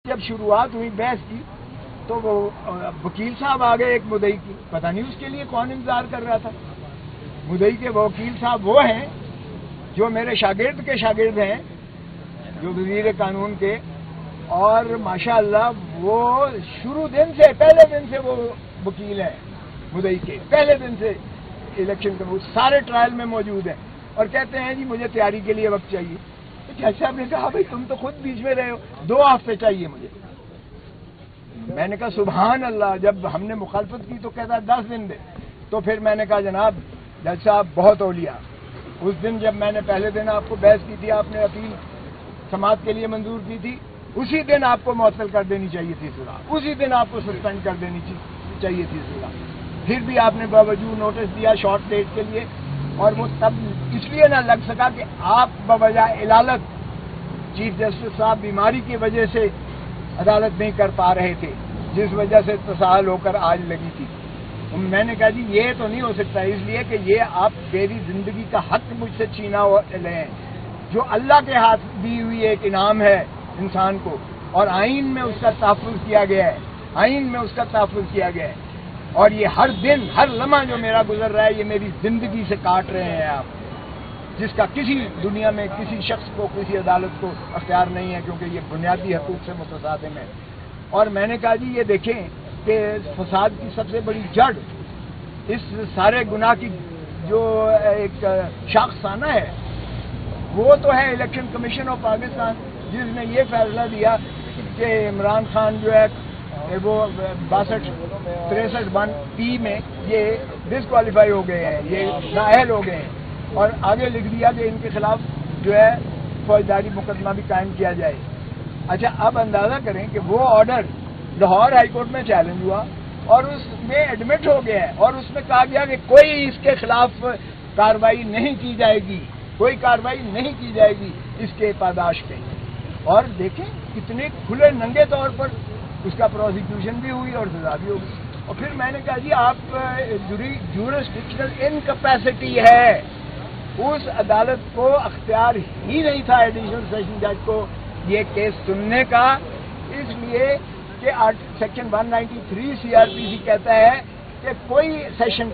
جب شروعات ہوئی بحث کی تو وہ وکیل صاحب آ گئے ایک مدعی کی، پتہ نہیں اس کے لیے کون انتظار کر رہا تھا۔ مدعی کے وکیل صاحب وہ ہیں جو میرے شاگرد کے شاگرد ہیں، جو وزیر قانون کے، اور ماشاءاللہ وہ شروع دن سے، پہلے دن سے وہ وکیل ہیں مدعی کے، پہلے دن سے الیکشن کے وہ سارے ٹرائل میں موجود ہیں، اور کہتے ہیں جی مجھے تیاری کے لیے وقت چاہیے۔ جج صاحب نے کہا بھائی تم تو خود بیچ میں رہے ہو، 2 ہفتے چاہیے مجھے۔ میں نے کہا سبحان اللہ، جب ہم نے مخالفت کی تو کہتا 10 دن دے۔ تو پھر میں نے کہا جناب جج صاحب بہت اولیاء، اس دن جب میں نے پہلے دن آپ کو بحث کی تھی، آپ نے اپیل سماعت کے لیے منظور کی تھی، اسی دن آپ کو معطل کر دینی چاہیے تھی صلاح، اسی دن آپ کو سسپینڈ کر دینی چاہیے تھی صلاح، پھر بھی آپ نے باوجود نوٹس دیا شارٹ ڈیٹ کے لیے، اور وہ تب اس لیے نہ لگ سکا کہ آپ بوجہ علالت چیف جسٹس صاحب بیماری کی وجہ سے عدالت نہیں کر پا رہے تھے، جس وجہ سے تساہل ہو کر آج لگی تھی۔ میں نے کہا جی یہ تو نہیں ہو سکتا، اس لیے کہ یہ آپ میری زندگی کا حق مجھ سے چھینا لے ہیں، جو اللہ کے ہاتھ دی ہوئی ایک انعام ہے انسان کو، اور آئین میں اس کا تحفظ کیا گیا ہے، آئین میں اس کا تحفظ کیا گیا ہے، اور یہ ہر دن ہر لمحہ جو میرا گزر رہا ہے یہ میری زندگی سے کاٹ رہے ہیں آپ، جس کا کسی دنیا میں کسی شخص کو کسی عدالت کو اختیار نہیں ہے، کیونکہ یہ بنیادی حقوق سے متصادم ہے۔ اور میں نے کہا جی یہ دیکھیں کہ فساد کی سب سے بڑی جڑ، اس سارے گناہ کی جو ایک شاخسانہ ہے وہ تو ہے الیکشن کمیشن آف پاکستان، جس نے یہ فیصلہ دیا کہ عمران خان جو ہے وہ 62-63(1) میں یہ ڈسکوالیفائی ہو گئے ہیں، یہ نااہل ہو گئے ہیں، اور آگے لکھ دیا کہ ان کے خلاف جو ہے فوجداری مقدمہ بھی قائم کیا جائے۔ اچھا اب اندازہ کریں کہ وہ آرڈر لاہور ہائی کورٹ میں چیلنج ہوا اور اس میں ایڈمٹ ہو گیا ہے، اور اس میں کہا گیا کہ کوئی اس کے خلاف کارروائی نہیں کی جائے گی، کوئی کارروائی نہیں کی جائے گی اس کے پاداش پہ۔ اور دیکھیں کتنے کھلے ننگے طور پر اس کا پروسیکیوشن بھی ہوئی اور سزا بھی ہوگی۔ اور پھر میں نے کہا جی آپ جورسڈکشنل انکیپیسٹی ہے، اس عدالت کو اختیار ہی نہیں تھا ایڈیشنل سیشن جج کو یہ کیس سننے کا، اس لیے کہ سیکشن 193 CRPC کہتا ہے کہ کوئی سیشن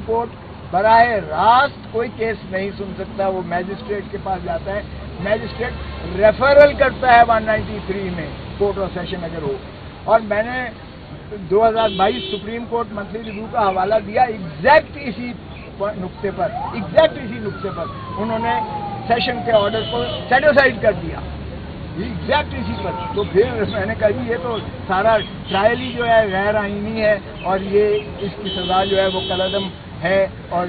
کورٹ براہ راست کوئی کیس نہیں سن سکتا، وہ میجسٹریٹ کے پاس جاتا ہے، میجسٹریٹ ریفرل کرتا ہے 193 میں کورٹ آف سیشن اگر ہو۔ اور میں نے 2022 سپریم کورٹ منتھلی ریویو کا حوالہ دیا، ایگزیکٹ اسی نقطے پر انہوں نے سیشن کے آرڈر کو سیٹ اسائڈ کر دیا، ایگزیکٹ اسی پر۔ تو پھر میں نے کہا جی یہ تو سارا ٹرائل ہی جو ہے غیر آئینی ہے، اور یہ اس کی سزا جو ہے وہ کالعدم ہے، اور